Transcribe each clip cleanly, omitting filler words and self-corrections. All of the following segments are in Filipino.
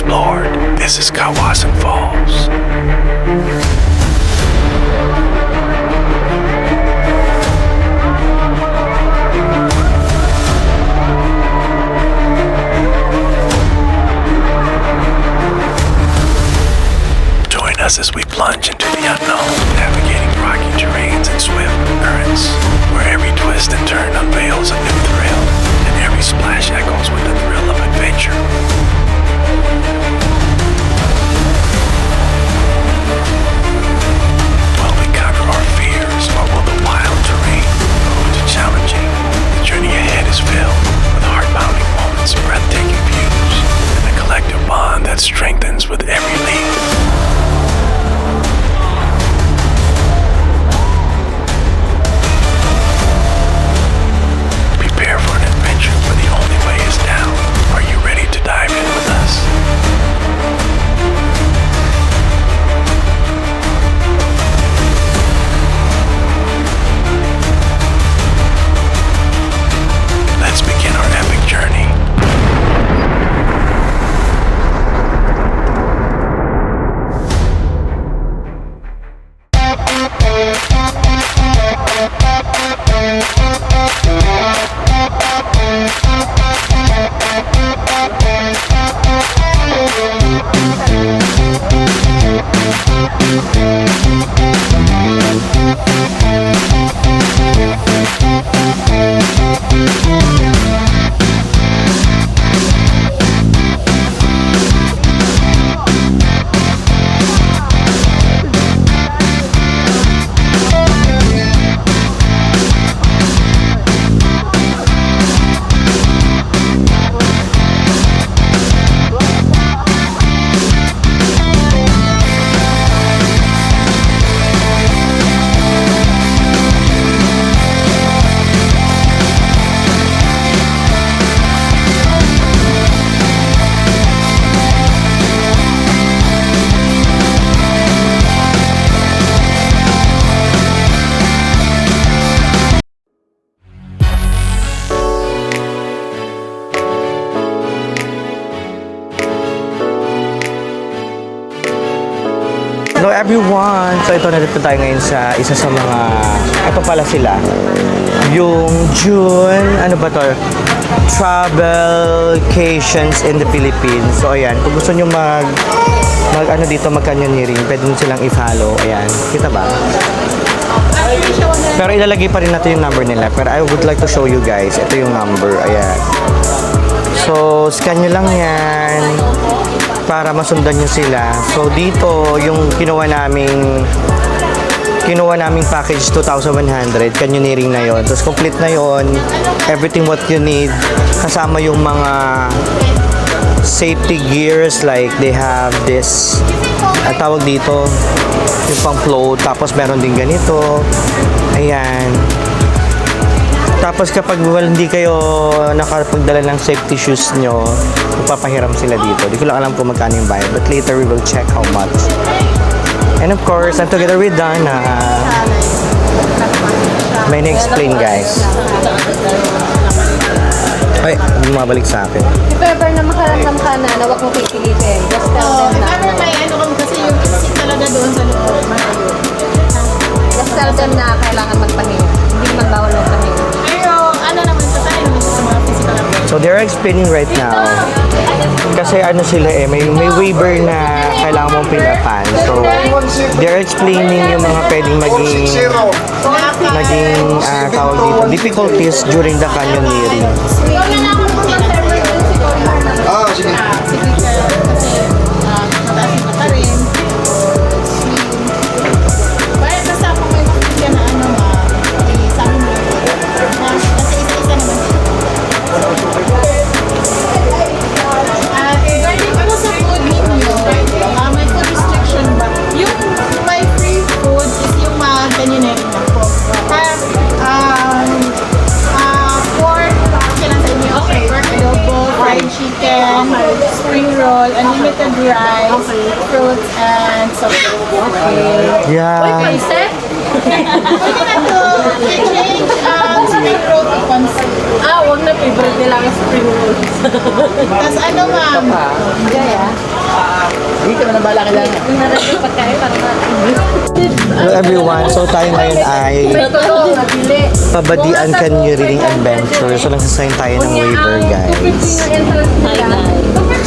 explored. This is Kawasan Falls. Join us as we plunge into the unknown, navigating rocky terrains and swift currents, where every twist and turn unveils a new thrill, and every splash echoes with the thrill of adventure. Will we conquer our fears, or will the wild terrain prove too challenging? The journey ahead is filled with heart-pounding moments, breathtaking views, and a collective bond that strengthens with every leap. Prepare for an adventure where the only way is down. Are you ready to dive in with us? Let's begin our epic journey. Hello everyone! So ito, nandito tayo ngayon sa isa sa mga, ito pala sila, yung June, ano ba to? Travelcations in the Philippines. So ayan, kung gusto nyo mag canyoneering, pwede nyo silang i-follow. Ayan, kita ba? Pero ilalagay pa rin natin yung number nila. Pero I would like to show you guys, ito yung number, ayan. So, scan nyo lang yan para masundan nyo sila. So, dito, yung kinuha naming package 2,100, canyoneering na yon. Tapos, complete na yon. Everything what you need. Kasama yung mga safety gears, like they have this, ang tawag dito, yung pang float. Tapos, meron din ganito. Ayan. Tapos kapag hindi kayo nakapagdala ng safety shoes nyo, magpapahiram sila dito. Di ko lang alam kung magkano yung bayad, but later we will check how much. And of course, I'm together with Dana. May na-explain, guys. Ay, bumabalik sa akin. If ever na makaramdam ka na huwag mo pipilitin, just tell them na. If ever may ano kami kasi yung isip talaga doon sa loob, malayo. Just tell them na kailangan magpahinga. Hindi man bawal magpahinga. Pero ano naman sa tayo naman sa mga physical activity. So they're explaining right now. Kasi ano sila may waiver na kailangan mong pinapan. So they're explaining yung mga pwedeng maging tawag dito, difficulties during the canyoneering. Ikaw na lang ang mga emergency call normal. Sige. Sige sir, kasi mataas na pa rin. Bakit basta kung may makikita na ano sa amin mo. Kasi isa-isa naman. At regarding po sa food ninyo, may food restriction ba? Yung may free food is yung mga canyoneering na po. Pork, okay lang sa inyo. Okay. Pork adobo, fried chicken, spring roll, unlimited rice, fruits, and soft drink. Okay. Yeah. Pwede na to change spring roll to concept. Huwag na. Favorite nila ang spring roll. Tapos ano ma'am? Dito na bala kailangan. Yung pagkain para Hello everyone, so tayo ngayon ay Pabadian Canyoning Adventure. So nagsasayang tayo ng waiver guys.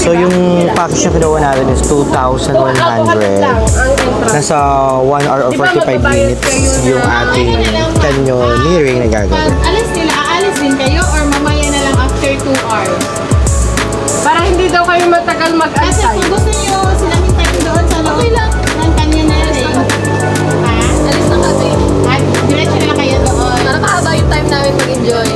So yung package na kinuha natin is 2,100. Nasa 1 hour or 45 minutes yung ating canyoneering na gagawin. Aalis din kayo or mamaya na lang after 2 hours? Para hindi daw kayo matagal Kasi mag-antay. kung gusto nyo silang hintayin doon sa loob ng kanya na rin. Ha? Alis na kami. At diretso na lang kayo doon. Para mahaba yung time namin mag-enjoy.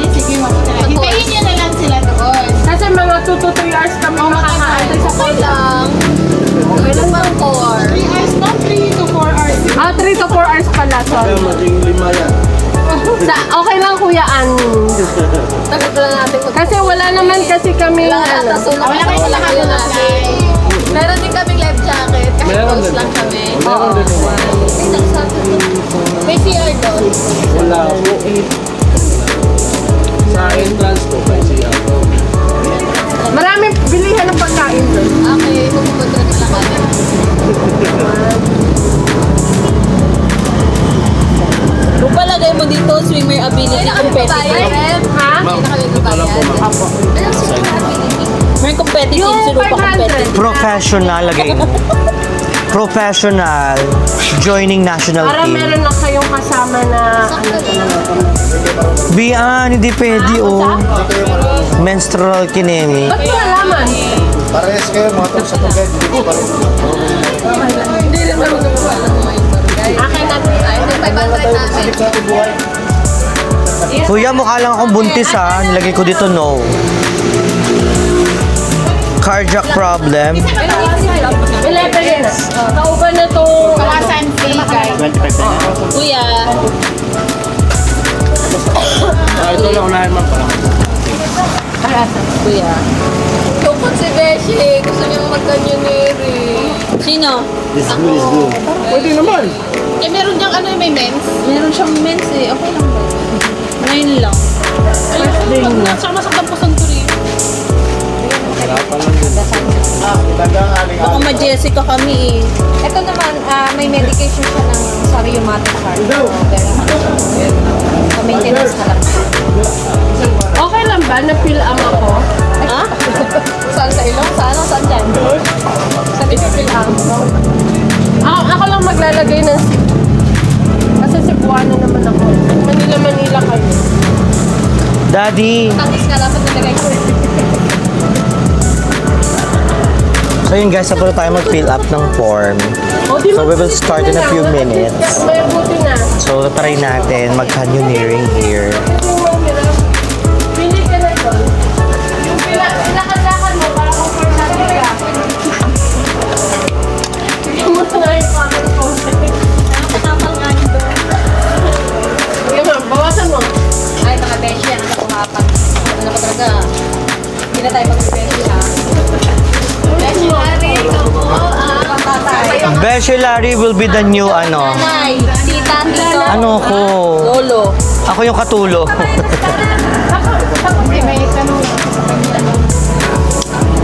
Sige, mabuti na. Hintayin nyo na lang sila doon. Kasi mga 2 to 3 hours kami makakaantay sa Okay lang. Okay lang bang 4? 3 hours, not 3 to 4 hours. 3 to 4 hours pala, sorry. Maging 5 yan. Okay lang Kuya Ann. Tagal lang natin. Kasi wala naman kasi kami Wala kayo sa nakalagay. Meron din kaming life jacket. Kahit Meron close din. lang kami. Meron din. May CR doon. Wala po. Sa entrance ko, may siya po. Maraming bilihan ng pagkain doon. Okay, pupunta na lang kami. Kung palagay mo dito, swimmer ability competitive. Ha? May competitive, sino pa competitive. Professional, lagay mo. Professional joining national Para team. meron lang kayong kasama na Bian, hindi pwede oh. Menstrual kinemi. Ba't mo alaman? Parehas kayo mga to sa tugay. Hindi ko ba? Hindi rin naman gumagawa mo yung barangay. Akin natin tayo. 500 natin. Sa ating buhay. Kuya, mukha lang akong buntis ha. Nilagay ko dito no. Cardiac problem. 11 yun na. Kauban na to. Kawasan fee, guys. 25 Kuya, ito lang unahin man pala. kuya. Tungkol si Beshi. Gusto niyang mag-canyoneering. Sino? Let's go, let's go. Pwede naman. Meron diyang may mens. Meron siyang men's eh. Okay lang ba? Ngayon lang. Ayun, pag nasaktan po sa turi. Baka ma-Jessica kami eh. Ito naman, may medication siya ng sa rheumatic heart. So, maintenance na lang. Okay lang ba? Na-fill up ako? Ha? Saan sa ilong? Saan dyan? Sa fill up. Ako lang maglalagay ng kasi Cebuano naman ako. Manila kayo. Daddy. Tapos nga dapat nilagay ko. So yun guys, sabado tayo mag-fill up ng form. So we will start in a few minutes. May buti na. So try natin mag-canyoneering here. Pili ka na doon. Yung pinakadakan mo para comfortable ka. Hindi mo na yung comment ko. Nakatapal nga niyo doon. Sige ma'am, bawasan mo. Ay, mga beshi yan. Nakakuhapan. Ano ka talaga? Hindi na tayo mag-beshi ha. Beshi Larry, kamo. Beshi Larry will be the new ano. Nay, tita, tito. Ano ko? Lolo. Ako yung katulo. May tanong.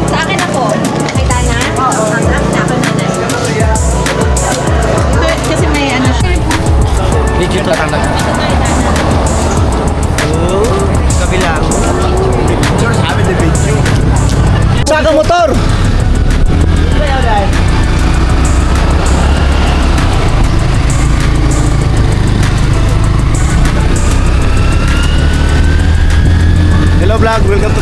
Sa akin ako. Kay Dana? Oo. Sa akin nanay. Kasi may siya. Legit na tanda. Kabilang. George, sabi the video. Saka motor! Hello vlog, welcome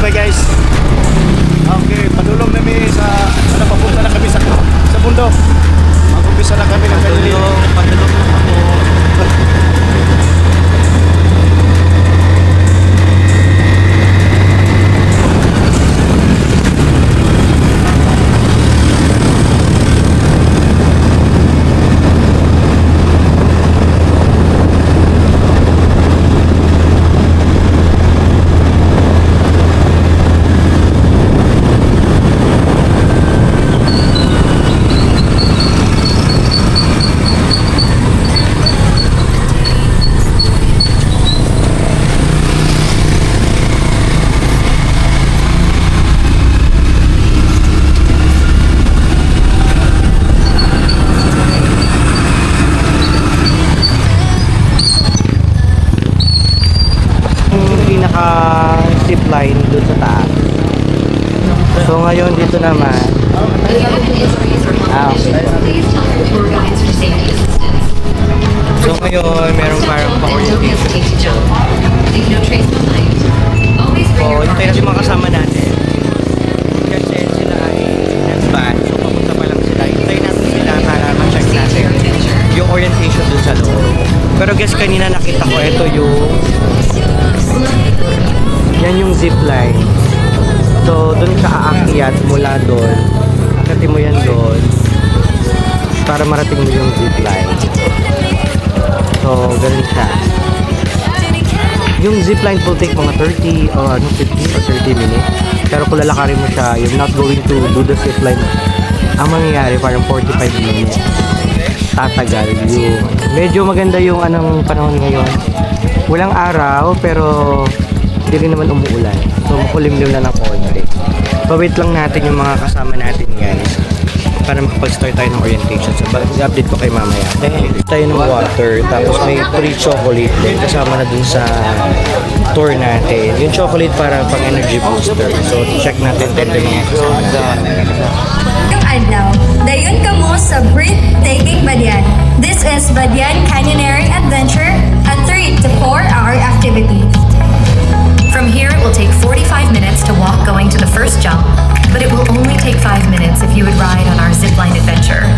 naman. Ah, okay. So ngayon, merong parang pa-orientation. So, hintayin natin mga kasama natin. Kasi sila ay nag-ban. So, papunta pa lang sila. Hintayin natin sila para ma-check natin yung orientation dun sa loob. Pero guys, kanina nakita ko, ito yung yan yung zipline. So, dun ka aakyat mula dun. Akitin mo yan dun para marating mo yung zipline. So, ganun siya. Yung zipline will take mga 30 or 50 or 30 minutes. Pero kung lalakarin mo siya, you're not going to do the zipline. Ang mangyayari, parang 45 minutes. Tatagal yung... Medyo maganda yung anong panahon ngayon. Walang araw, pero hindi rin naman umuulan. So, makulimlim na ng konti. Pa-wait lang natin yung mga kasama natin, guys. Para makapag-start tayo ng orientation. So, i-update ko kay mamaya. Tayo ng water, tapos may free chocolate din. Kasama na dun sa tour natin. Yung chocolate para pang energy booster. So, check natin din yung mga kasama natin. Ngayong adlaw, dayon kamo sa breathtaking Badian. This is Badian Canyoneering Adventure, a 3 to 4 hour activity. From here, it will take 45 minutes to walk going to the first jump, but it will only take 5 minutes if you would ride on our zipline adventure.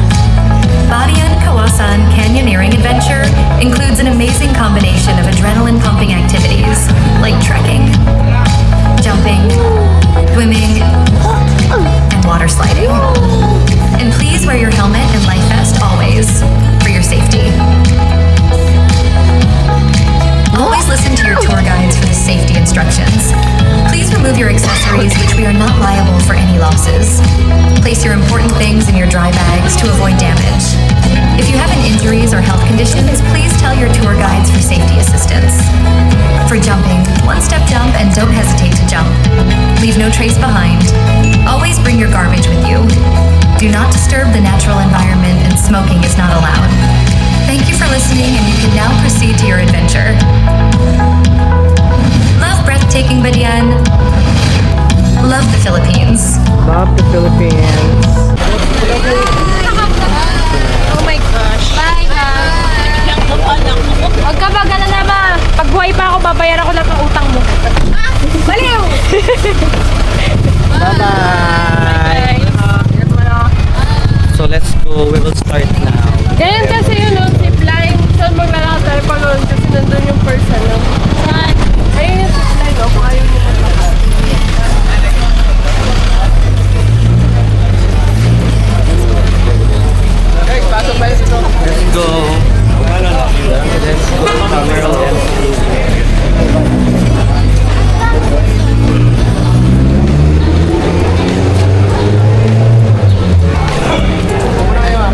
Badian Kawasan Canyoneering Adventure includes an amazing combination of adrenaline-pumping activities like trekking, jumping, swimming, and water sliding. And please wear your helmet and life vest always for your safety. Always listen to your tour guides for the safety instructions. Please remove your accessories, which we are not liable for any losses. Place your important things in your dry bags to avoid damage. If you have any injuries or health conditions, please tell your tour guides for safety assistance. For jumping, one-step jump and don't hesitate to jump. Leave no trace behind. Always bring your garbage with you. Do not disturb the natural environment, and smoking is not allowed. Thank you for listening, and you can now proceed to your adventure. Love breathtaking Badian. Love the Philippines. Love the Philippines. Oh my gosh. Bye, ma. Huwag ka mag-alala, ma. Pag buhay pa ako, babayaran ko lang ang utang mo. Baliw! Bye-bye. So let's go. We will start now. Ganyan kasi yun, no? Zipline. Saan maglalakad tayo pa noon? Kasi nandun yung person, no? Saan? Ayun yung zipline, no? Kung ayaw nyo maglakad. Let's go. Let's go. Camera lens.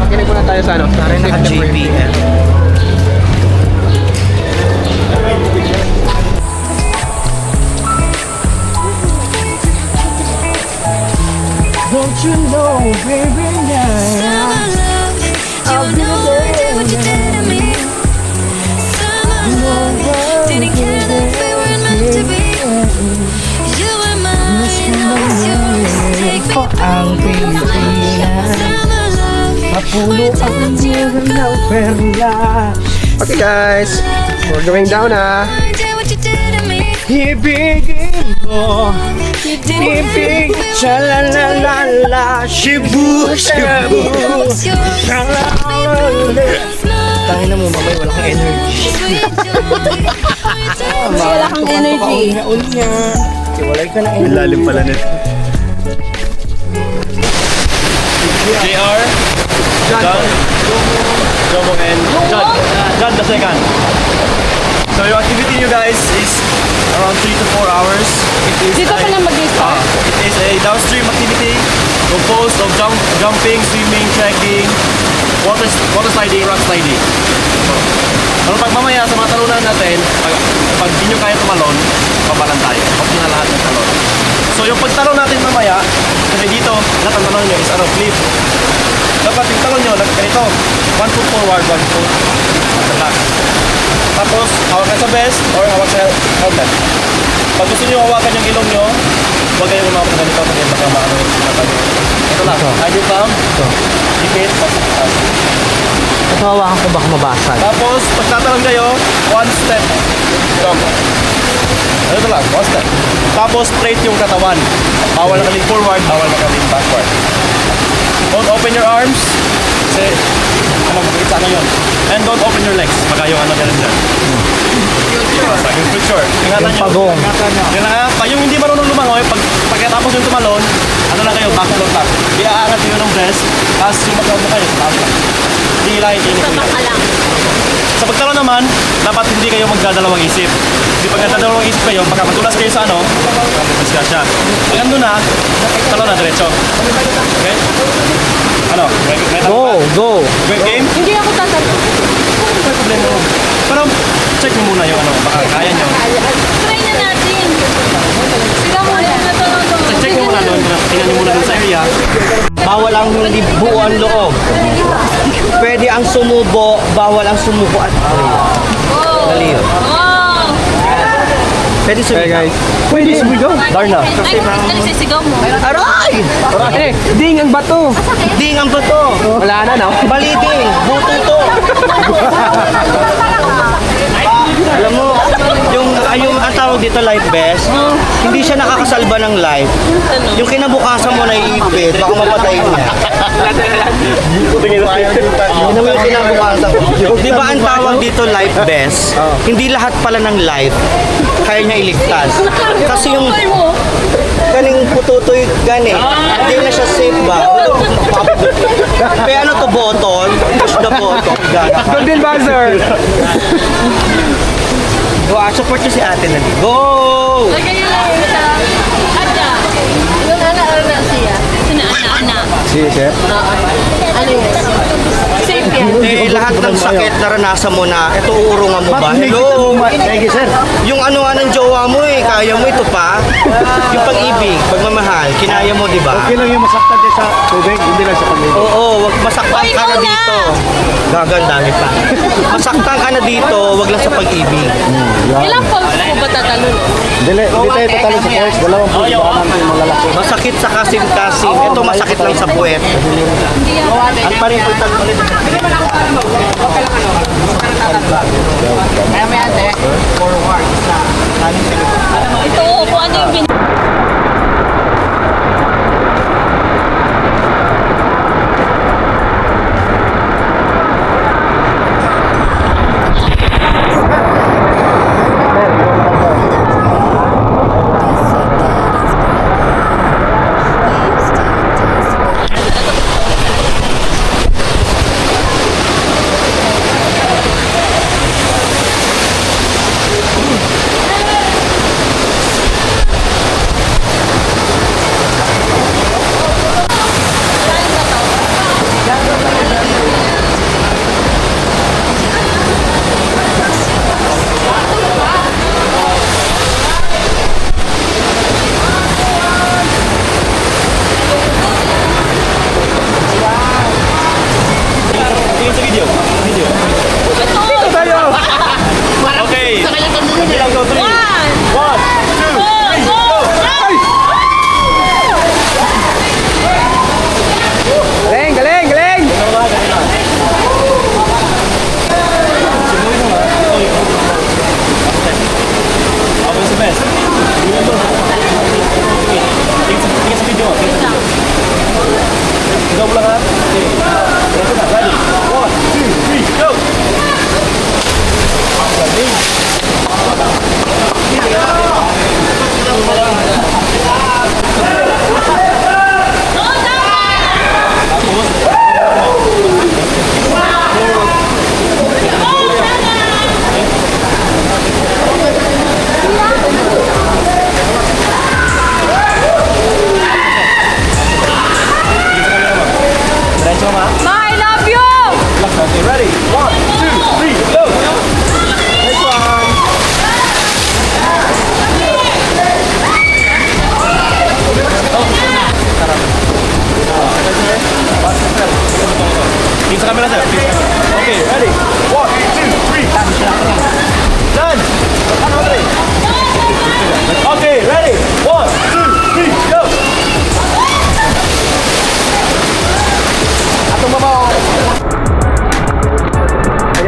Makinig muna tayo sa ano. JPL. Don't you know, baby, ang Pilipinas, mapulo ang buwan ng perla. Okay guys, we're going down na. Ibigin mo, ibig, shalalala, shibu, shibu, shalalala. Tangin na mo, mamay, wala kang energy. Wala kang energy. Unya, walay ka na energy. Lalim pala nito. JR, John, Jomo, and John the second. So your activity, you guys, is around 3 to 4 hours. Dito ka lang mag-start? It is a downstream activity composed of jumping, swimming, trekking, water sliding, rock sliding. So, ano pag mamaya sa mga talunan natin, pag di nyo kaya tumalon, pabalan tayo. Huwag nyo na lahat ng talon. So yung pagtalon natin mamaya, kasi dito, lahat ng talon nyo is flip. Dapat yung talon nyo, ganito, 1 foot forward, 1 foot at the back. Tapos, hawak ka sa vest or hawak sa helmet. Pag gusto nyo hawakan yung ilong nyo, huwag kayong umawak na ganito kasi baka maano yung sinatalo. Ito lang, ID palm, dikit, pas. Ito hawakan ko baka mabasag. Tapos, pag tatalon kayo, 1 step. Jump. Ito lang, 1 step. Tapos, straight yung katawan. Bawal nakaling forward, bawal nakaling backward. Don't open your arms. Kasi, magkita na yun. And don't open your legs. Baka yung ganun dyan. Yung future. Ingatan nyo. pagong. Yun na nga. Pag yung hindi marunong lumangoy, pagkatapos yung tumalon, ano lang kayo, backward lang. Iaangat nyo ng breast, tapos yung magkawag na kayo, taas lang. Hindi hilahin, hindi ko yun. Sa pagtalon naman, dapat hindi kayo magdadalawang isip. Hindi pag nagdadalawang isip kayo, pagka matulas kayo sa ano, matulas siya. Pag ando na, talon na diretso. Okay? Ano? May Go! Great game? Hindi ako tatanong. May problema mo. Pero check mo muna yung ano, baka kaya nyo. Try na natin. Sila muna na to. Check mo muna doon, tingnan nyo muna doon sa area. Bawal ang hindi buo ang loob. Pwede ang sumubo, bawal ang sumubo at Dali yun. Oh! Pwede sumigaw. Pwede, sumigaw. Darna. Ay, sisigaw mo. Aray! Ding ang bato. Ding ang bato. Wala na, no? Baliting. Buto to. Alam mo, yung ang tawag dito life vest, hindi siya nakakasalba ng life. Yung kinabukasan mo naiipit, baka mapatayin niya. Yun naman yung kinabukasan. Di ba ang tawag dito life vest? Hindi lahat pala ng life kaya niya iligtas. Kasi yung kaning pututoy gani, hindi na siya safe ba? Kaya ano to button? Push the button. Golden buzzer. Support nyo si ate na dito. Go! Lagay yung lang sa Ada. Yung ana siya. Sina ana. Si Chef. Ano yun? Safe yan. Eh, lahat ng sakit naranasan mo na, ito uurungan mo ba? Hello! Thank you, sir. Yung ano nga ng jowa mo eh, kaya mo ito pa. Yung pag-ibig, pagmamahal, kinaya mo, di ba? Okay lang yung masaktan din sa tubig, hindi lang sa pamilya. Oo, wag masaktan ka na dito. Gagandami pa. Masaktan ka na dito, wag lang sa pag-ibig. Ilang pounds po ba tatanong? Hindi tayo tatalo sa force. Dalawang po baka natin yung malalaki. Masakit sa kasim-kasim. Ito masakit lang sa puwet. Ang parin ko ulit. Kaya may ate, forward sa kanin sa Ito, kung ano yung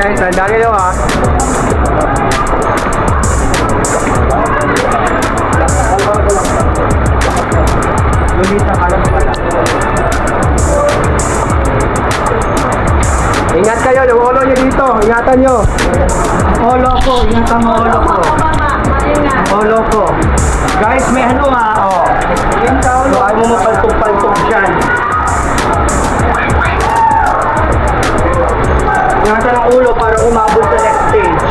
guys, tanda kayo ha. Lumita ka lang pala. Ingat kayo, yung ulo nyo dito. Ingatan nyo. Ulo ko, ingatan mo ulo ko. Ulo ko. Guys, may ano ha, oh. So, ayaw mo mapaltog-paltog dyan. Ingatan ang ulo para umabot sa next stage.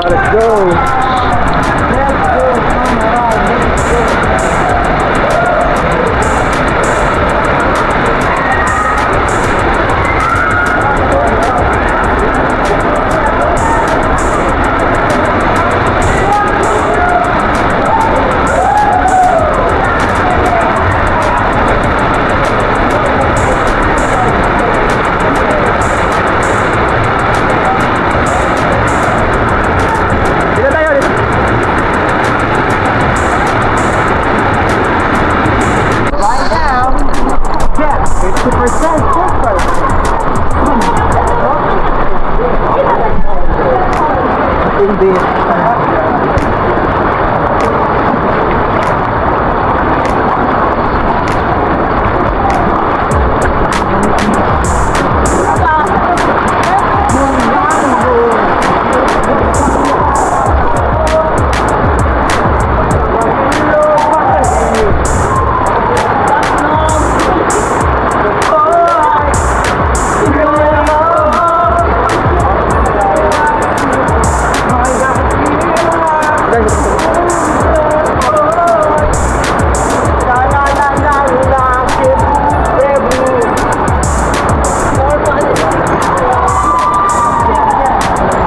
Let's go. Dito tayo. Right now, yes, 50% focus. Hindi.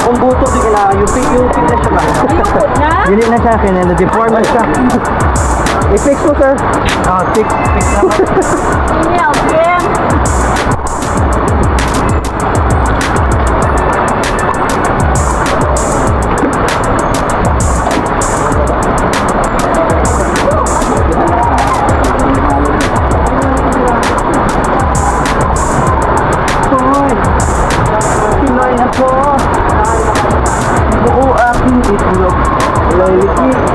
Kung buto di kailangan, yung na siya ba? Yun na siya, deform na siya. I-fix mo, sir. Oh, fix naman. Pinoy ako. Buo aking itlog.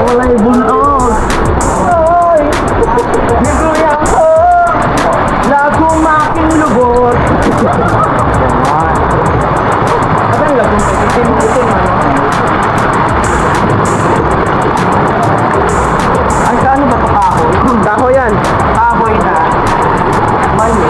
Walay bunog. Oy! Niguya ako. Lagong aking lubot. Ano lagong itim-itim ano? Ay, kaano ba ito kahoy? Kahoy yan. Kahoy na. Mali.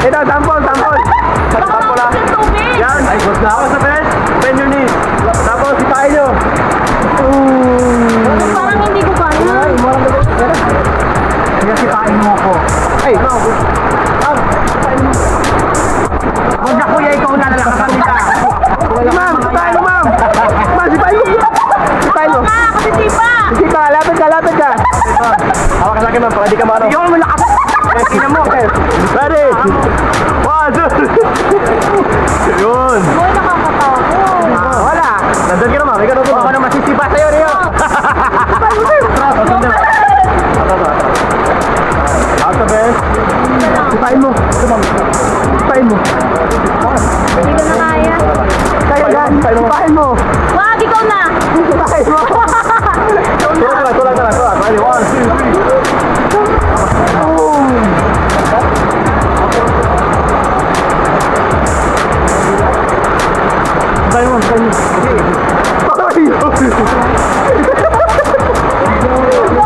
Ito, sample. Sample lang. Yan, ay, good na ako sa best. Bend your knees. Tapos, sipain nyo. Parang hindi ko kaya. Kaya sipain mo ako. Ay, huwag na kuya, ikaw na lang kakasita. Ma'am, sipain mo, ma'am. Ma'am, sipain mo. Sipain mo. Kasi sipa! Sipa, lapit ka. Hawak ka sa akin, ma'am, para di ka maano. Hindi ako malakas. Tingnan mo. Ready? 1, 2. Yun. Boy, nakakatakot. Wala. Nandun ka naman. May ganun ako na masisipa sa'yo, Rio. Out the best. Pain mo. Pain mo. Hindi ko na kaya. Kaya yan. Pain mo. Wag, ikaw na! Pain mo. Tulang. Ready, 1, 2, 3. Pain mo.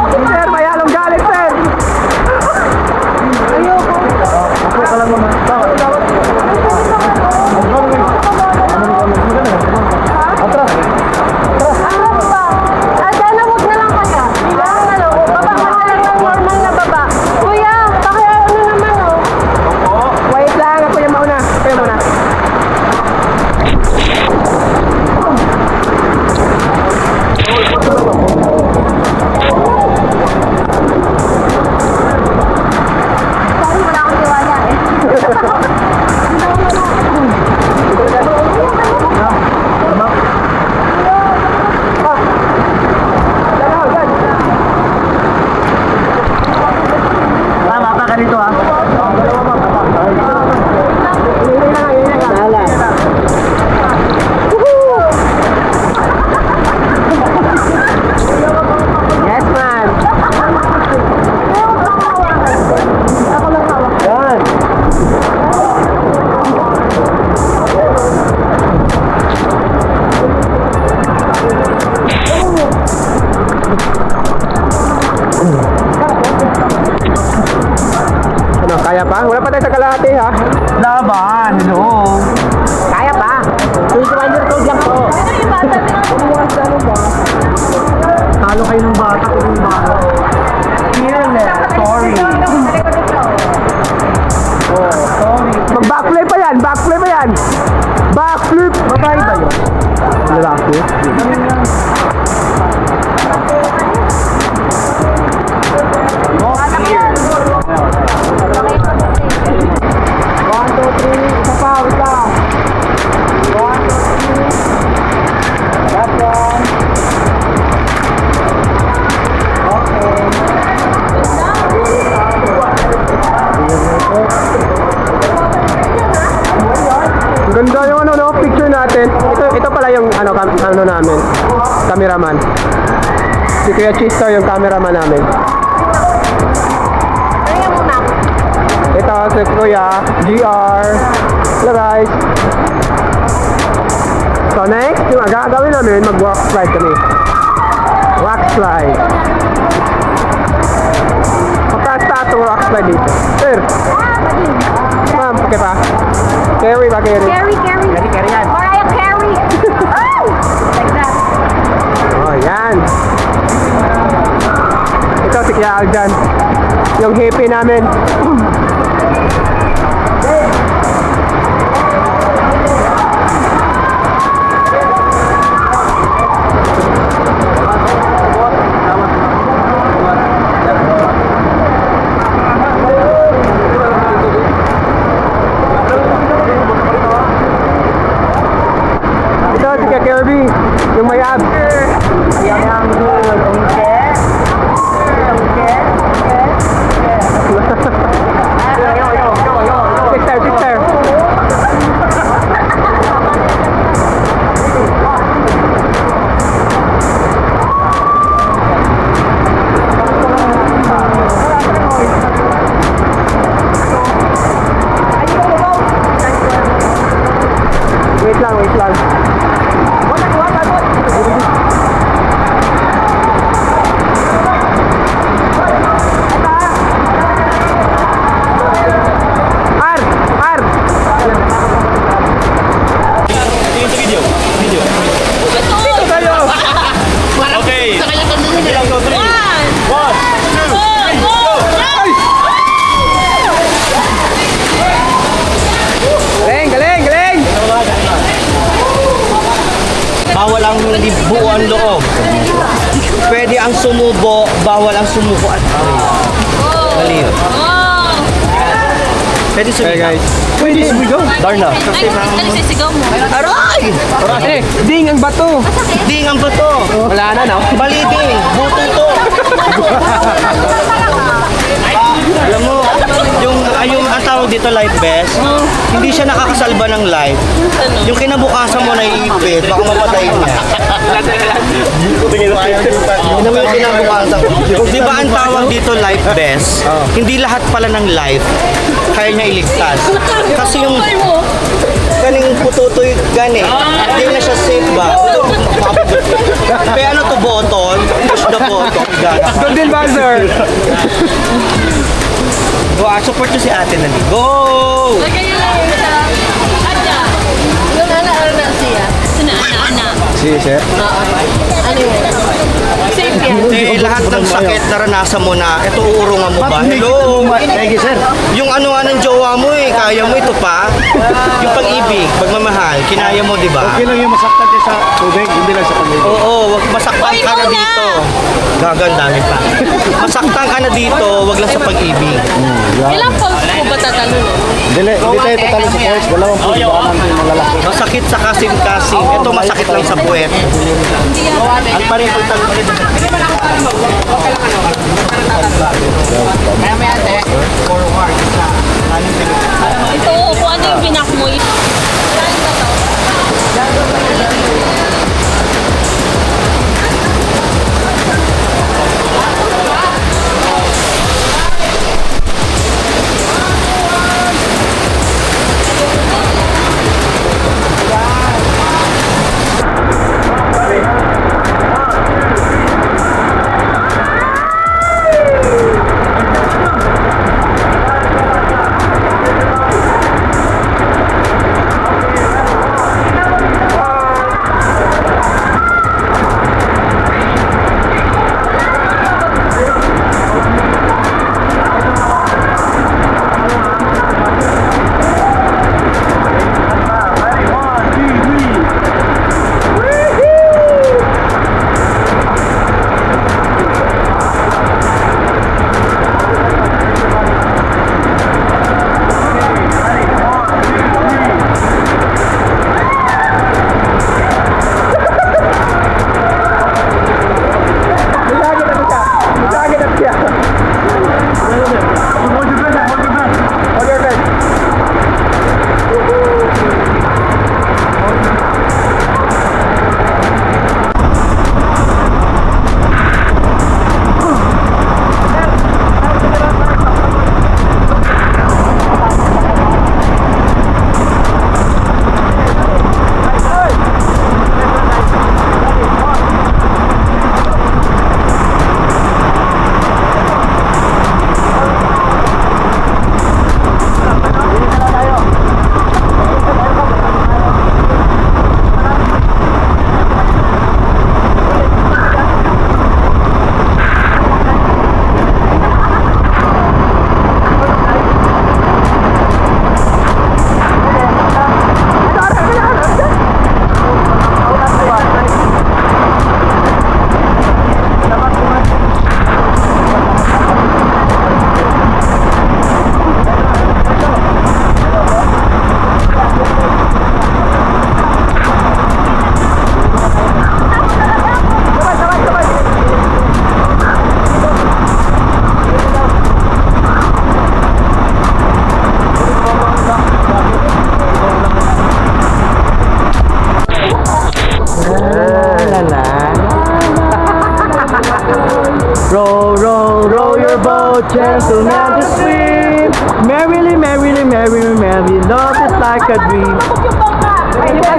Sir, may halong galit, sir. Ayoko. Ako ka lang naman. Atras. Sana huwag na lang kaya. Baba ka na lang ng normal na baba. Kuya, ano naman oh. Wait lang, ako yung mauna. Sorry, wala akong tiwala eh. Tama ka dito ha. Yes, man. Yan. Ano, kaya pa? Wala pa tayo sa kalahati ha? Laban, hello. Kaya pa. 21 years old lang po. Talo kayo ng bata ko ng bata. Fearless, sorry. Oh, sorry. Backflip pa yan, backflip pa yan. Backflip. Babae ba yun? Lalaki. Ganda yung no, picture natin. Ito pala yung ano namin, cameraman. Si Kuya Chisto yung cameraman namin. Ito si Kuya GR. Hello guys. So next, yung gagawin namin, mag-walk slide kami. Rock slide. Pakasta ito rock slide dito. Sir. Ma'am, okay pa? Carry ba, carry? Carry. Carry yan. Mariah Carey. Oh! Like that. Oh, yan. Ito si Kuya Aljan. Yung hippie namin. Ito si Kuya Kirby. Yung may abs. Sister. Wait lang. Tingin sa video. Dito tayo. Okay. Bilang ko, 3. 1, 2, 3, go! Galing! Bawal ang hindi buo ang loob. Pwede ang sumubo, bawal ang sumuko at mali yun. Pwede Hey sumigaw. guys. Pwede sumigaw. Darna. Ano sisigaw mo? Aray! Ding ang bato. Ding ang bato. Wala na, no? Bali ding. Buto ito. Alam mo, yung ang tawag tawag dito life vest, hindi siya nakakasalba ng life. Yung kinabukasan mo naiipit, baka mapatayin niya. Yun naman yung kinabukasan. Di ba ang tawag dito life vest? Hindi lahat pala ng life kaya niya iligtas. Kasi yung kaning pututoy gani, hindi na siya safe ba? Kaya ano to button? Push the button. Good deal, Buzzer! Go, support nyo si ate na Go! Lagay yun lang yung sa kanya. Yung ana-ana siya. Ana. Si sir. Ano yun? Safe yan. Eh, lahat ng sakit naranasan mo na, ito uurungan mo ba? Hello! Thank you, sir. Yung ano nga ng jowa mo eh, kaya mo ito pa. Yung pag-ibig, pagmamahal, kinaya mo, di ba? Okay lang yung masaktan din sa tubig, hindi lang sa pamilya. Oo, wag masaktan ka na dito. Gagandami pa. Masaktan ka na dito, wag lang sa pag-ibig. Ilang pounds po ba tatalon? Hindi tayo tatalo sa force. Dalawang po baka namin mga lalaki. Masakit sa kasim-kasim. Ito masakit lang sa puwet. Ang pareho Ito, kung ano yung binak mo. Row, row, row your boat, gentlemen to swim. Merrily, merrily, merrily, merrily, love is like a dream.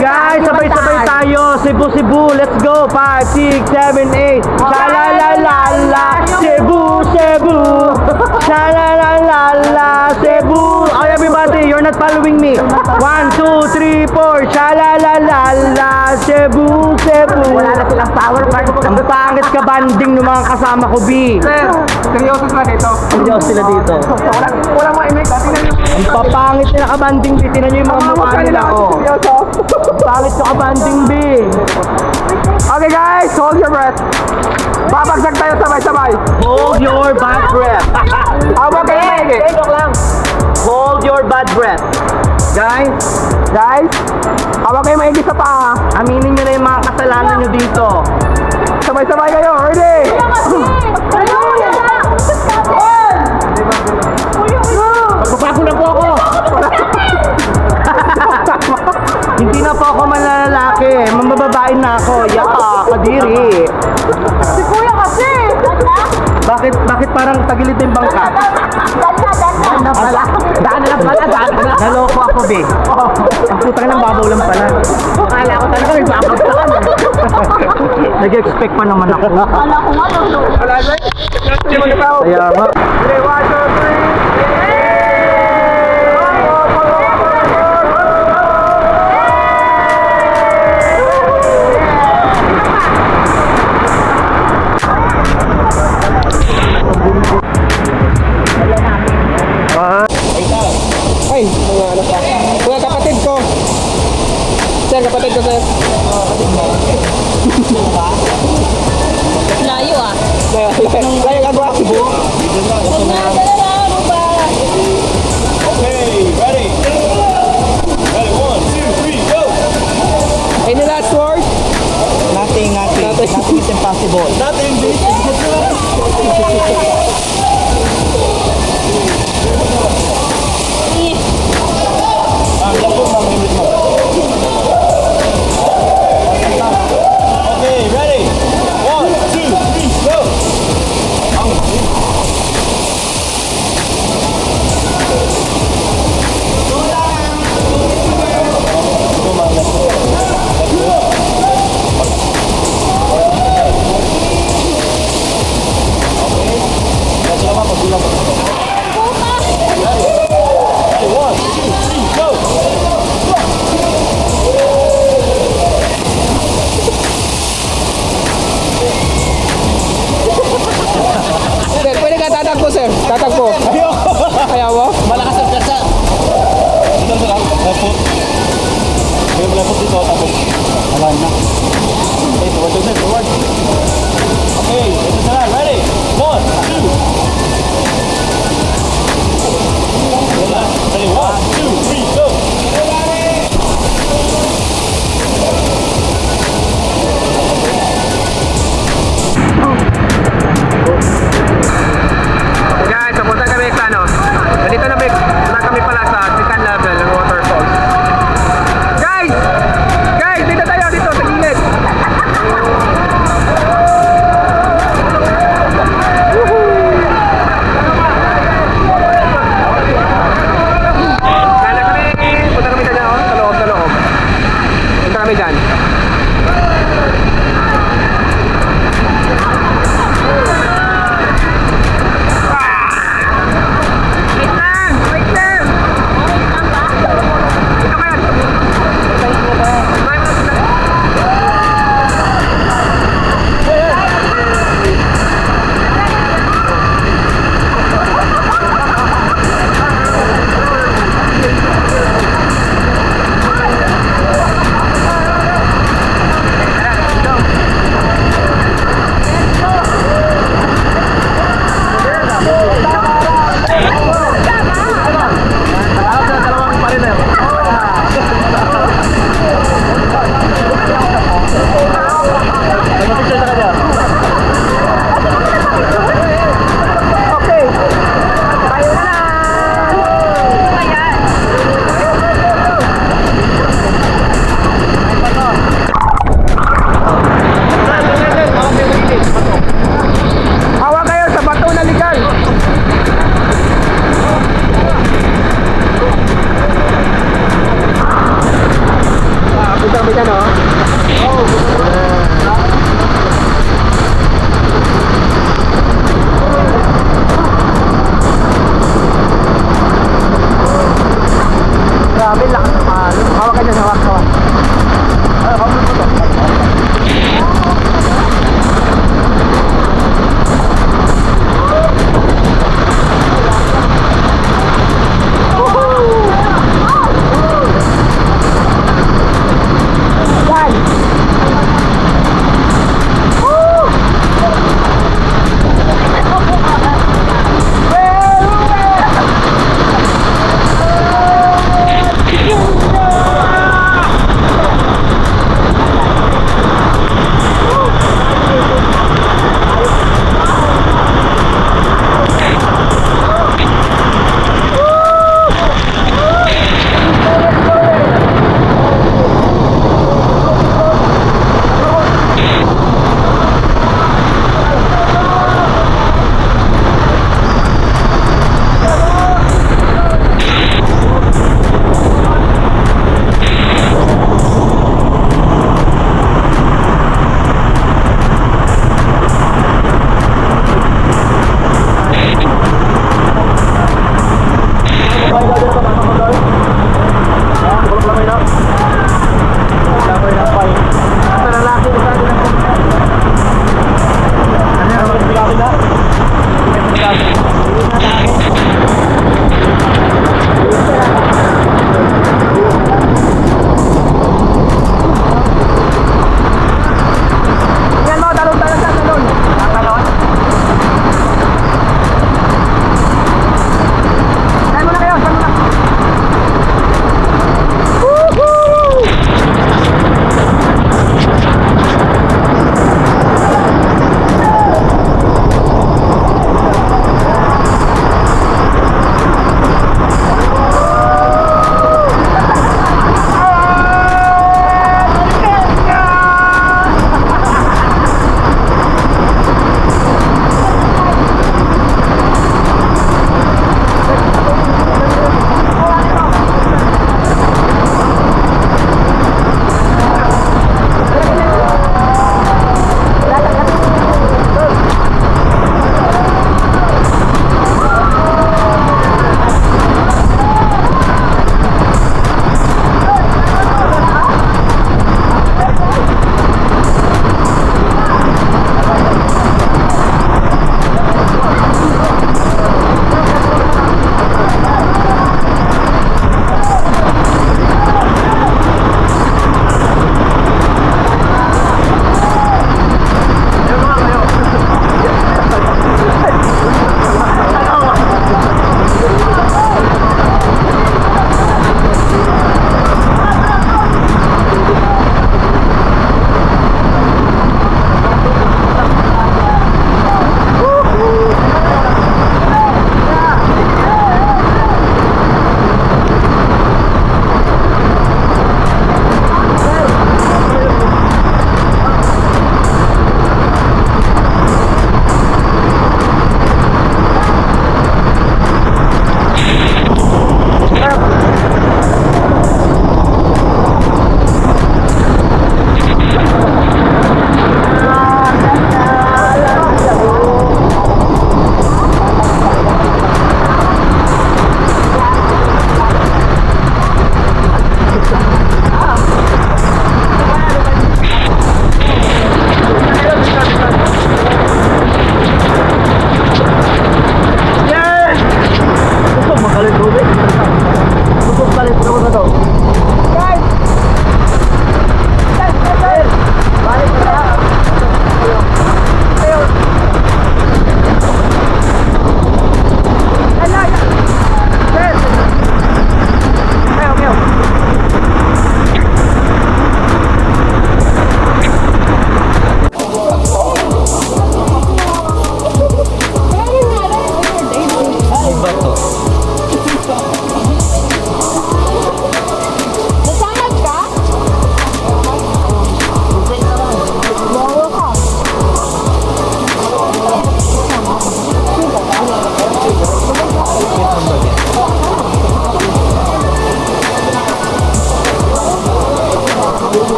Guys, sabay-sabay tayo. Cebu, Cebu, let's go. 5, 6, 7, 8. Sha-la-la-la-la. Cebu, Cebu. Sha-la-la-la-la. Cebu. Oh, everybody, you're not following me. 1, 2, 3, 4. Sha-la-la-la-la. Cebu, Cebu. Wala na silang power card. Ang pangit ka banding ng mga kasama ko, B. Sir, seryoso sila dito. Seryoso sila dito. Walang mga imig. Tingnan nyo. Ang papangit nila kabanding, B. Tinan nyo yung mga mukha nila, oh. Seryoso. Pangit nyo kabanding, B. Okay guys, hold your breath. Babagsak tayo sabay-sabay. Hold your bad breath. Habang kayo maigi. Hold your bad breath. Guys, Habang kayo maigi sa paa. aminin nyo na yung mga kasalanan nyo dito. Sabay-sabay kayo. Ready? Magpapako na po ako. na ako. Kadiri. Si Kuya kasi! Bakit parang tagilid na yung bangka? Ganda pala. Daan na pala. Naloko ako, be. Ang putang ng babaw lang pala. Akala ko talaga may babagsakan. Nag-expect pa naman ako. Akala ko nga lolo. Kaya nga. Ay, mga ano pa. Mga kapatid ko. Sir, kapatid ko, sir. Layo ah. Layo gagawa ko. Huwag na, dala na, ano ba?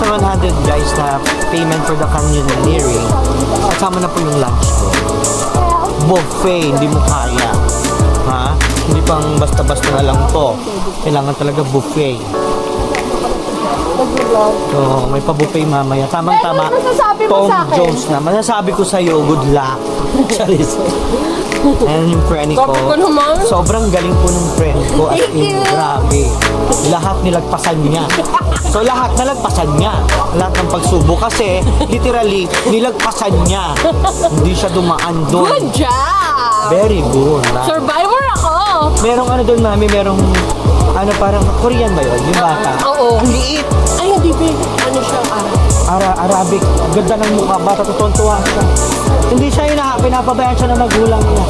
2,100 guys na payment for the canyoneering. Kasama na po yung lunch ko. Buffet, hindi mo kaya. Ha? Hindi pang basta-basta na lang to. Kailangan talaga buffet. So, may pa-buffet mamaya. Tamang-tama. Tom Jones na. Masasabi ko sa'yo, good luck. Charis. Ayan yung friend ko. Sobrang galing po ng friend ko. As in, grabe. Lahat nilagpasan niya. So, lahat nalagpasan niya. Lahat ng pagsubok. Kasi, literally, nilagpasan niya. Hindi siya dumaan doon. Good job! Very good. Survivor ako! Merong ano doon, mami, merong ano parang Korean ba yun? Yung bata? Oo. Ang liit. Ay, hindi ba? Ano siya? Arabic. Ang ganda ng mukha. Bata, tutuwa siya. Hindi siya pinapabayaan siya ng magulang niya.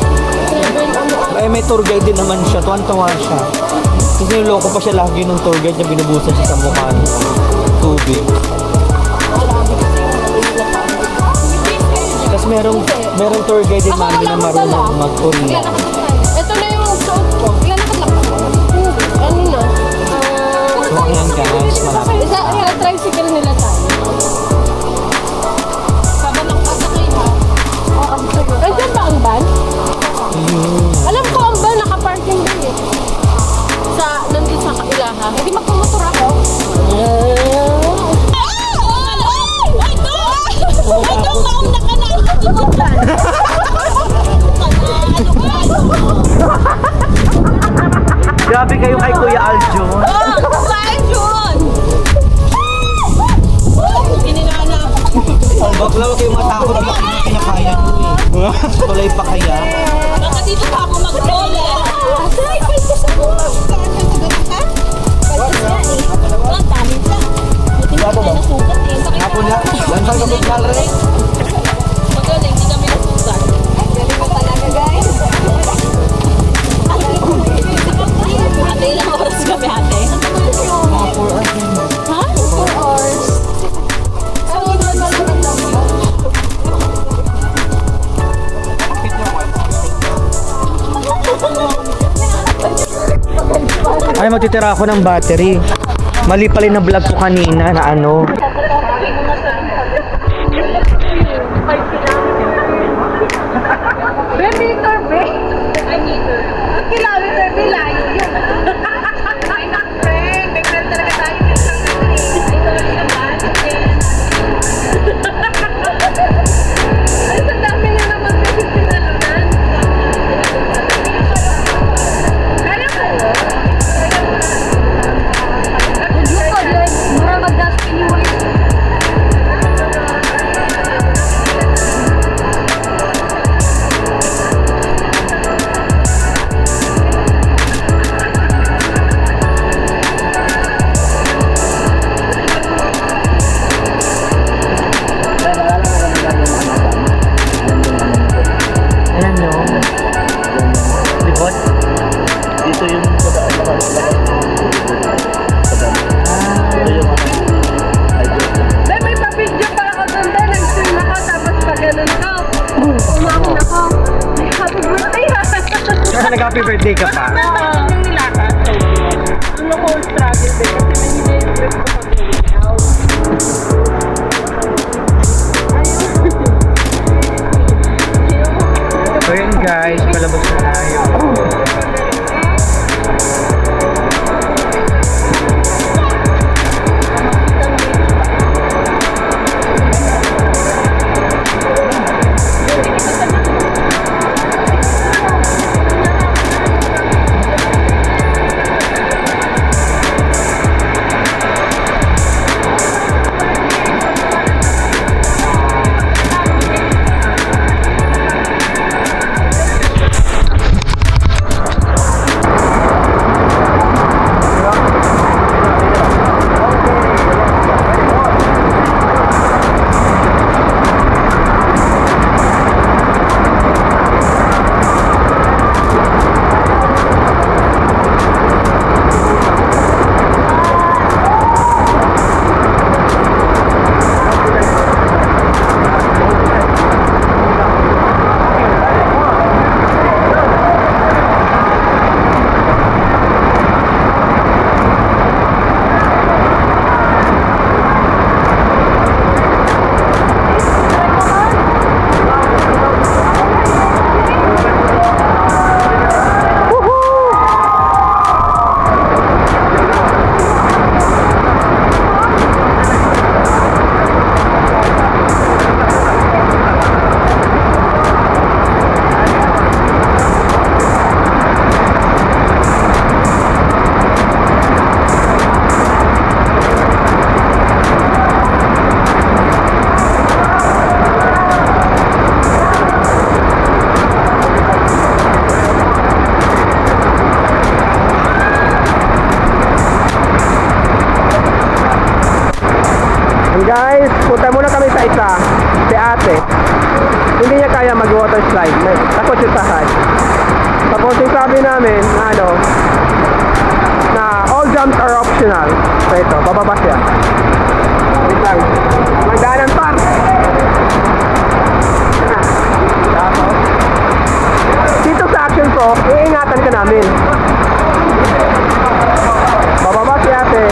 Eh, may tour guide din naman siya. Tuwan-tuwa siya. Kasi niloko pa siya lagi ng tour guide niya. Binubusan siya sa mukha ng tubig. Tapos merong tour guide din, mami, na marunong mag-Korean. Ito na yung suot ko. Ilan nakatlak ko? Ano na? So, ayan guys, malapit. Sa tricycle nila tayo. Sabanang pasakay ha. Nandiyan ba ang van? Alam ko ang van, naka-parking din eh. Nandun sa Ilaha. Hindi magpamotor ako. Grabe kayo kay Kuya Aljon. Bakla, huwag kayong matakot. Baka hindi kinakaya mo eh. Tulay pa kaya? Baka dito pa ako mag-roller. Ang dami pa. Buti na tayo nasukat eh. Hapon lang. Lansan ka bigla rin. Magaling, hindi kami nasukat. Galing mo talaga guys. Ate, ilang oras kami ate? 4 hours. Ha? 4 hours. Ay, magtitira ako ng battery. Mali pala na vlog ko kanina na ano. Kilometer, layo yun. Ay, friend. May friend talaga tayo. Ay, sa dami na naman kasi sinalunan. Kaya ko. Mura mag-dustin yung Ayan no. Likod. Dito yung may pa-video pa ako doon din. Nag-stream ako tapos pag ganun ko. Umamin ako. May happy birthday ha. Nag-happy birthday ka pa. Yung nilakad. Ano ko struggle din. Kasi nahihirap ko pag So yun guys, palabas na tayo. Guys, punta muna kami sa isa. Si ate. Hindi niya kaya mag-water slide. Takot siya sa height. Tapos yung sabi namin, na all jumps are optional. So ito, bababa siya. Wait lang. Magdaanan pa. Dito sa Action Pro, iingatan ka namin. Bababa si ate.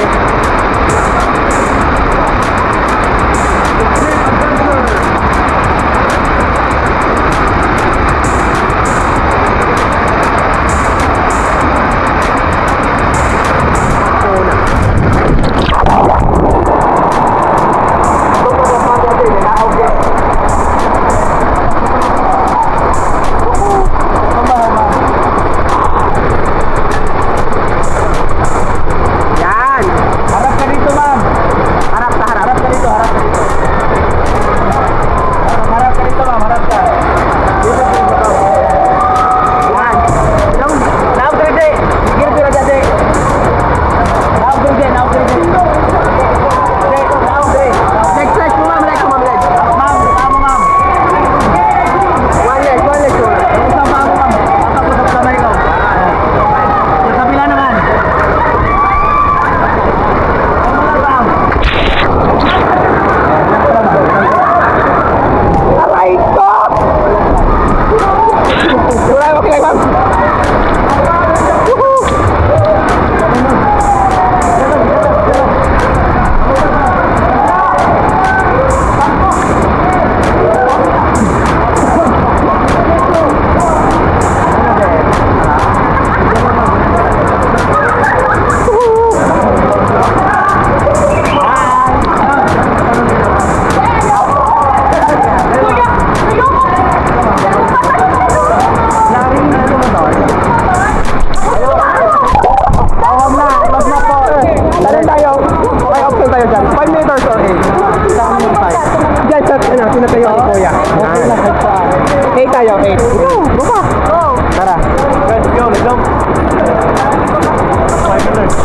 Yan! Harap ka dito, ma'am! Harap ka dito, harap ka dito. Harap ka dito, ma'am, harap ka. Dito. Yan! Naab ka dito! Gil ka dito! Naab ka dito, naab ka dito. Next leg mo, ma'am, next mo, ma'am. Ma'am, tama, ma'am. One leg mo. Isang pa mo, ma'am. Tapos sa kamay ko. Sa kabila naman. Aray ko! Okay lang, ma'am. Talent tayo. May option tayo dyan. 5 meters or 8. Diyan sa tinatayo ni Kuya. 8 tayo, 8. Buka. Tara. Let's go. 5 minutes.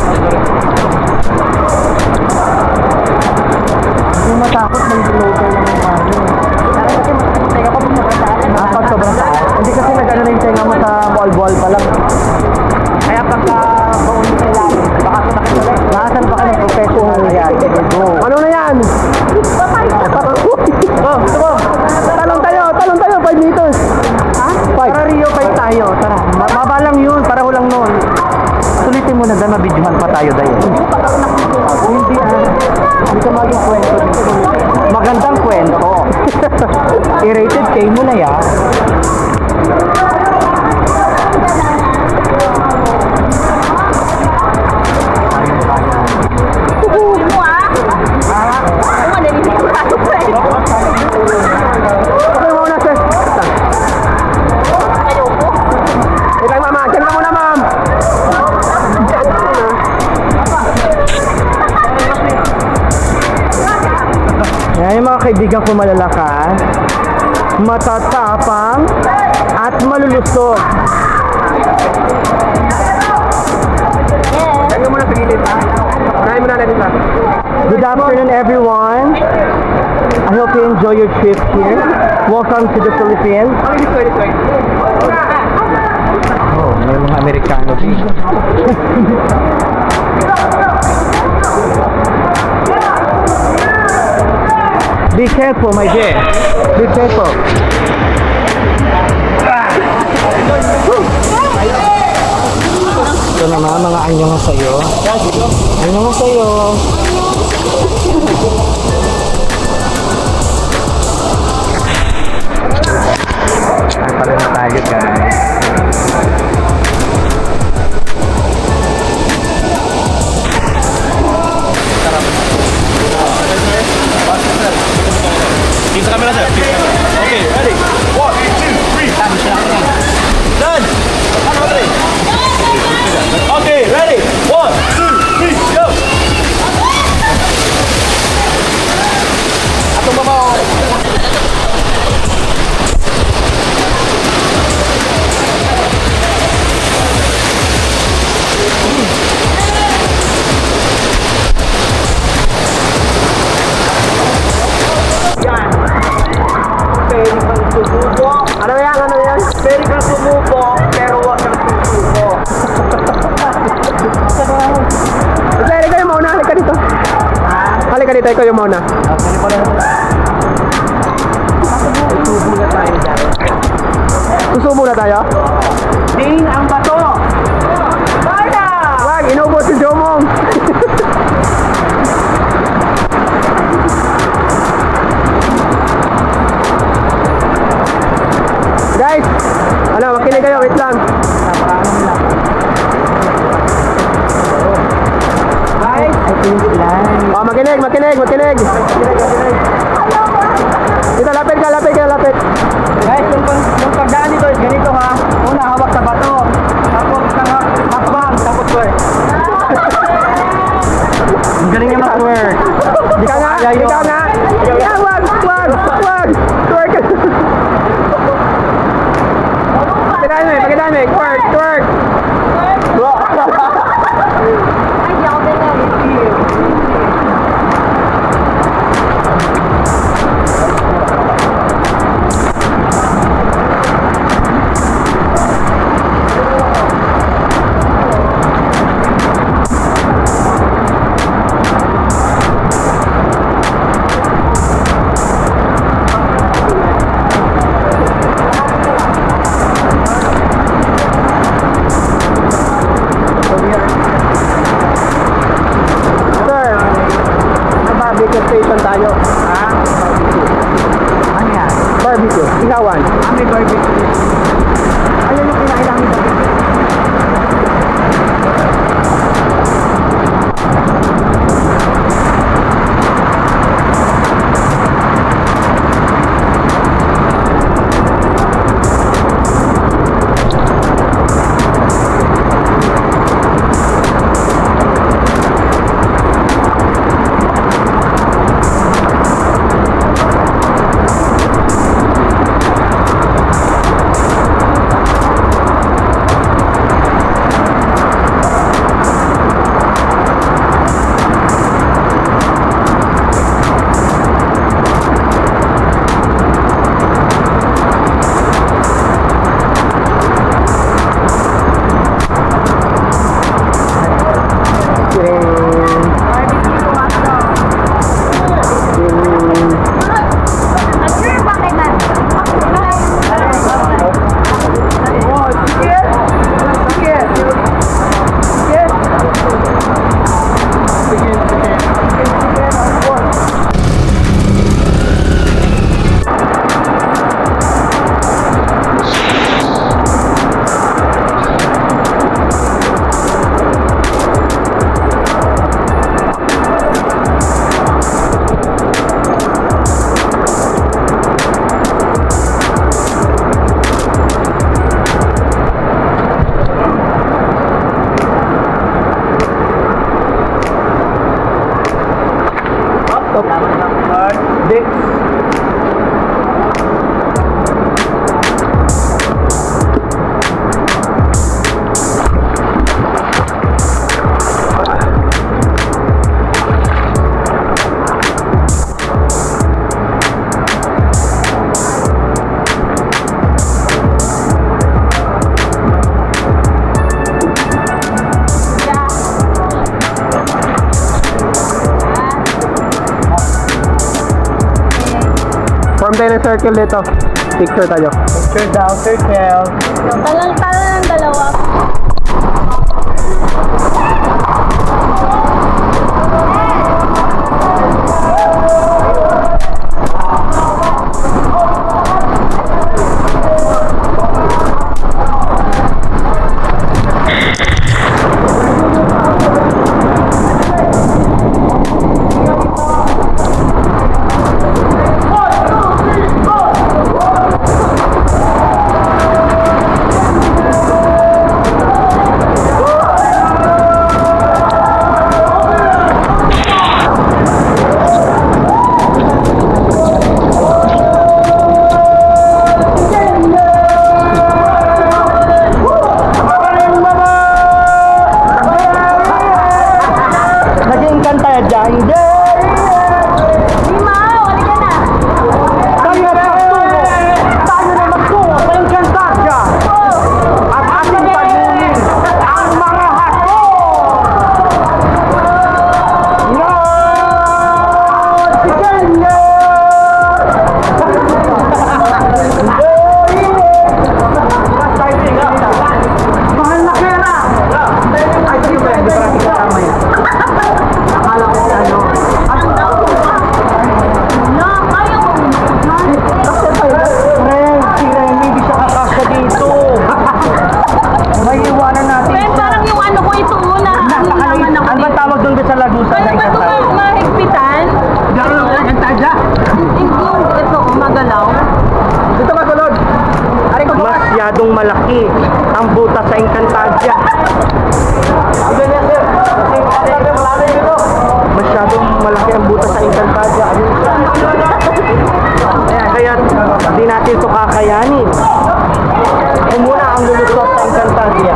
Hindi matakot ng local ng mga teka pa pag sobrang taas. Hindi kasi nag-ano na yung tenga mo sa ball pa lang. Kaya pagka baon mo sa ilalim, baka sumakit ulit. Nakasan pa ka ng professional yan. Go. Ano na yan? Talon tayo, 5 meters. Ha? 5. Tara Rio, 5 tayo. Tara, mababa lang yun, pareho lang nun. Sulitin mo na dahil mabidyohan pa tayo dahil. Hindi hindi ka maging kwento dito. Magandang kwento. I-rated K mo na yan. Okay, muna sis. Wait lang, mama. Diyan ka muna, ma'am. Yan yung mga kaibigan ko malalakas, matatapang, at malulusog. Diyan ka muna sa gilid, ha? Unahin mo na natin, ha? Good afternoon, everyone. I hope you enjoy your trip here. Welcome to the Philippines. Oh, may mga Amerikano dito. Be careful, my dear. Be careful. Ito naman, mga anyong sa'yo. Anyong sa'yo. Ay, pala na tayo, guys. Kita kamera sir. Okay, ready? 1, 2, 3. Done. Okay, ready? 1, 2, 3, go. Atong babaw. kayo muna. Susubo na tayo? Ding ang bato! Wag, inubos si Jomong! Guys, makinig kayo, wait lang. Guys, oh, makinig. Dito, lapit. Guys, yung pagdaan dito, ganito ha. Una, hawak sa bato. Tapos, hakbang. Tapos, twerk. Ang galing niya mag-twerk. Ika nga. Wag. Twerk. Pakidami. Twerk. Station tayo. Ha? Ano yan? Barbecue. Ilawan. May barbecue. Ayun yung kinailangan barbecue. Form tayo ng circle dito. Picture tayo. Picture daw, circle. Talang ng dalawa. malaki ang butas sa Encantadia. Masyadong malaki ang butas sa Encantadia. Kaya hindi natin ito kakayanin. Kung muna ang lulusot sa Encantadia.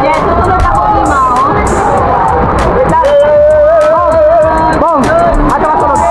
Bong! Ato ka sunod!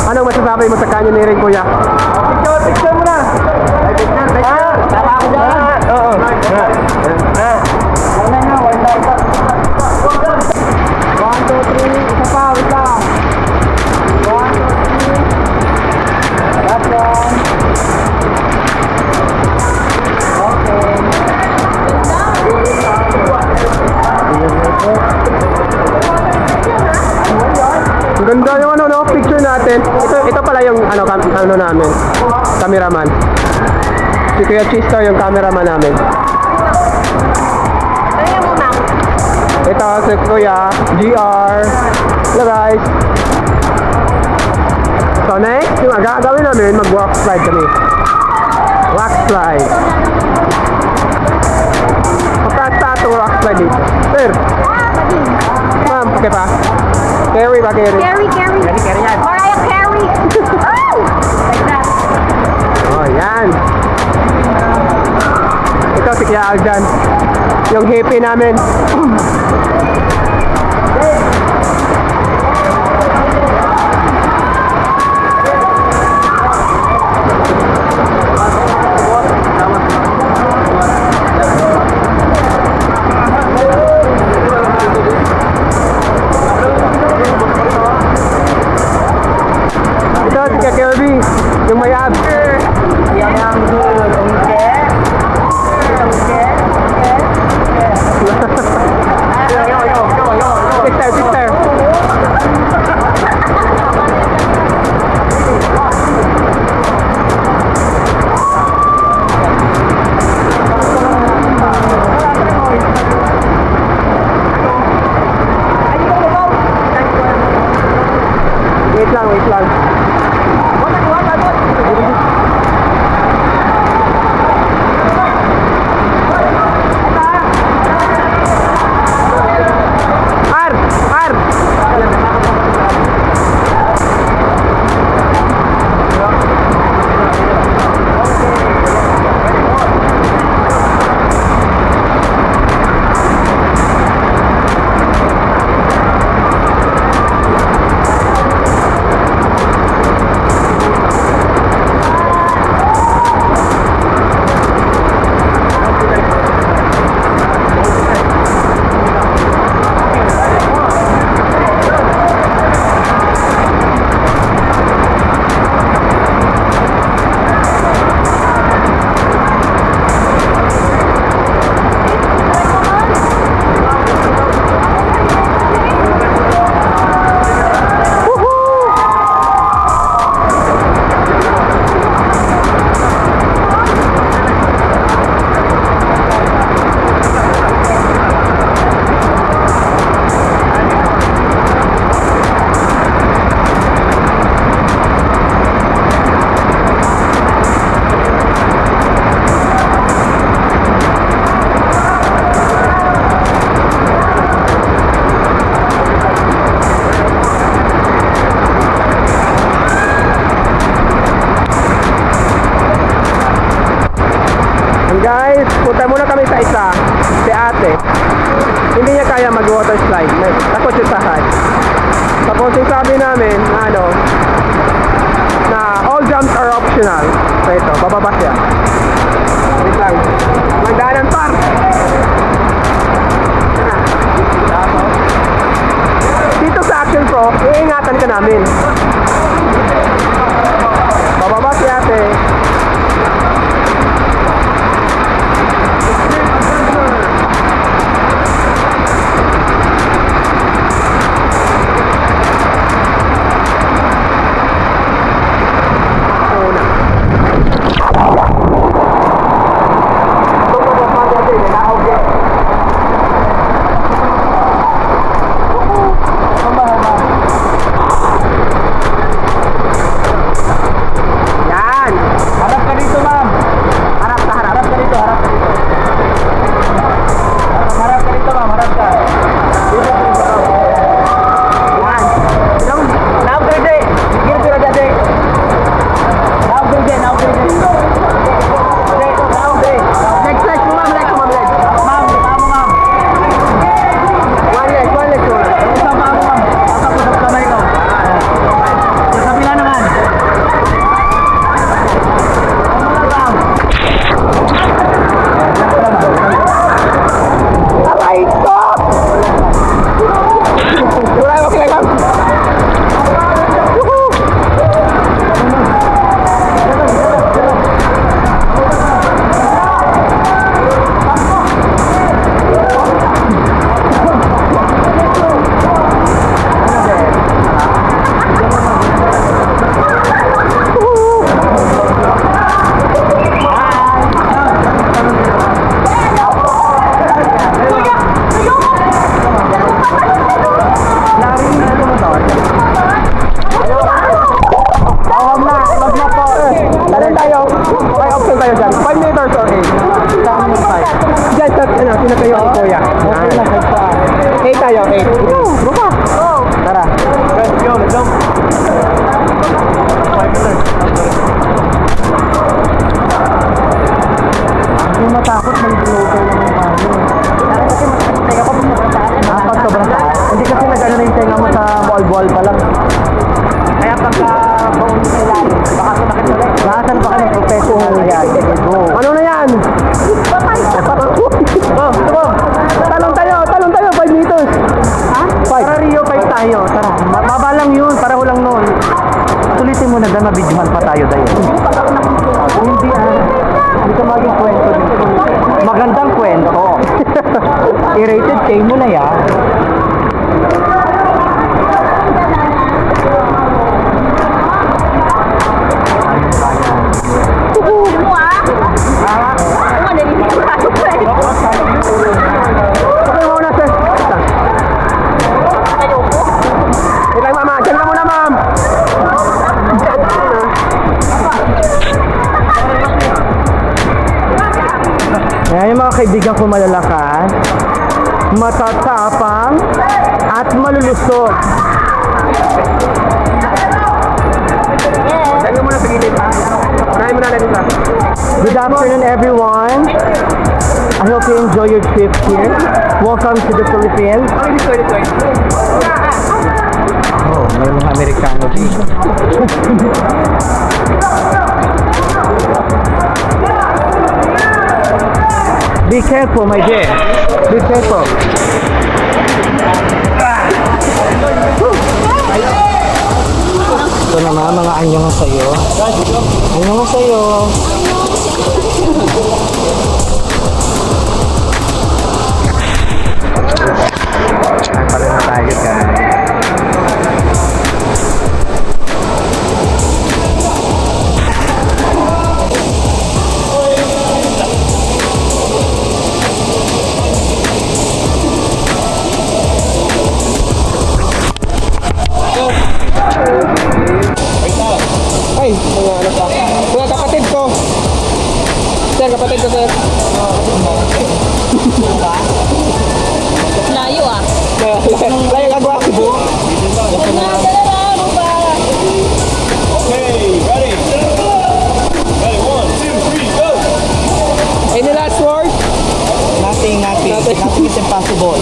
Anong masasabi mo sa canyoneering, kuya? Picture mo na! Tama ako dyan. Oo. One, two, three. Isa pa, wait lang. One, two, three. Last one. Ang ganda yung ano, no, picture natin. Ito pala yung ano, ano namin, cameraman. Si Kuya Chistar yung cameraman namin. Ito si Kuya GR. Hello guys. So next, yung gagawin namin, mag-walk slide kami. Walk slide. Pagkasta itong walk slide dito. Sir. Ma'am, okay pa? Carry ba, carry? Carry yan. Or I carry. Oh! Like that. Oh, yan. Ito si Kuya Aljan. Yung hippie namin. Ito si Kuya Kirby. Yung may abs. Sister. Wait lang. Guys, punta muna kami sa isa, si ate. Hindi niya kaya mag-water slide. Takot siya sa height. Tapos yung sabi namin, na all jumps are optional. So ito, bababa siya. Wait lang. Magdaanan par! Dito sa Action Pro, iingatan ka namin. Bababa si ate. Sulitin mo na dahil mabidyohan pa tayo dahil. Hindi hindi ka maging kwento dito. Magandang kwento. I-rated K mo na yan. Okay muna, sir. Wait lang, mama. Diyan ka muna, ma'am. Yan yung mga kaibigan ko malalakas, matatapang, at malulusog. Diyan ka muna sa gilid, ha? Unahin mo na lang ito. Good afternoon, everyone. I hope you enjoy your trip here. Welcome to the Philippines. Oh, may mga Amerikano dito. Be careful, my dear. Be careful. Ito naman, mga anyong sa'yo. Anyong sa'yo. Pala na tayo, guys. Ay, mga anak ko. Mga kapatid ko. Sir, kapatid ko, sir. Layo ah. Layo ka, gwapo. Any last word? Nothing is impossible.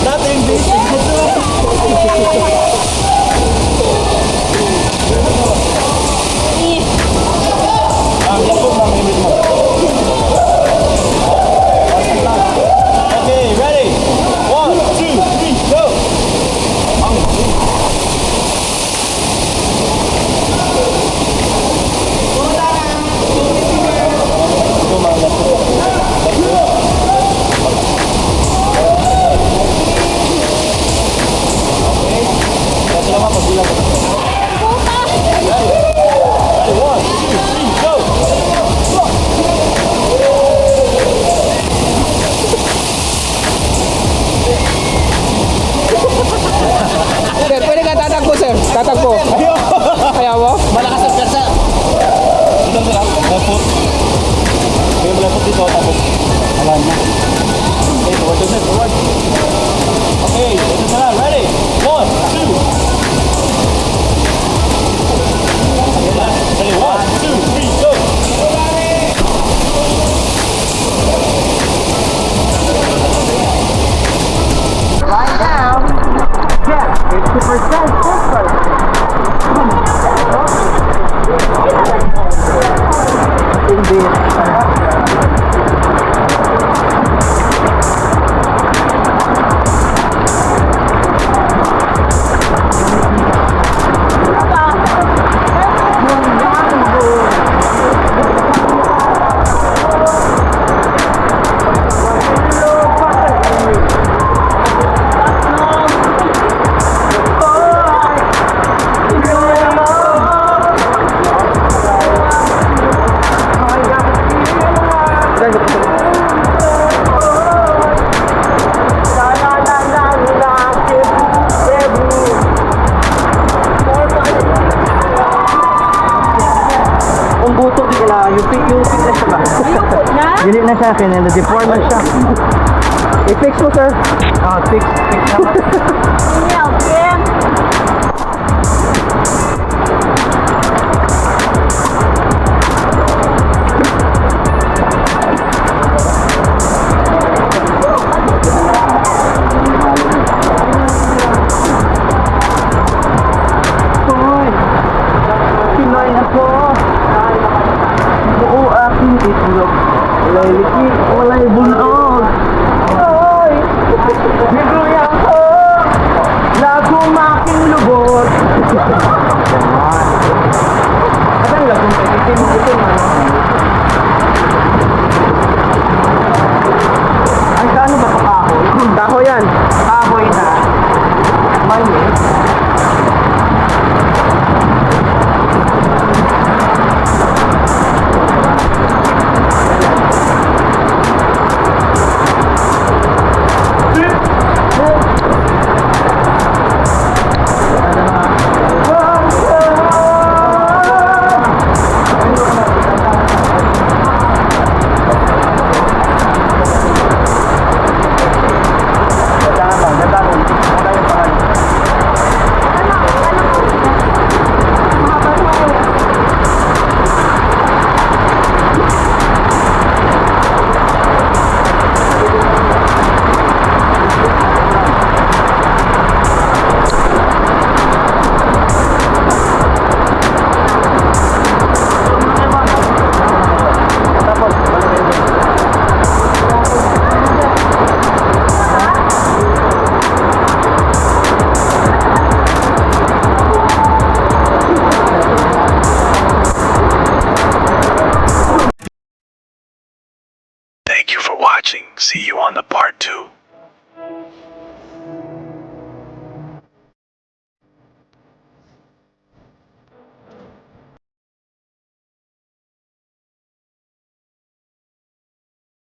Okay, ready? 1, 2, 3, go! Sir, pwede ka tatakbo, sir. Tatakbo. Kaya mo? Malakas ang persa! Dito mo lang, left. Kaya mo left dito, tapos alam na. Okay, forward to set, forward. Okay, ito na lang, ready? 1, 2. Ready, 1, 2, 3, go! Right now, yes, 50% comfort. Indeed. Ang buto nila, yung fitness siya ba? Dili na siya, deform na siya. I-fix mo, sir. Fix naman. Pinoy ako. Buo aking itlog. Walay liki, walay bunog. Oy! Biguya ko! Lago making lubot. watching. See you on the part 2.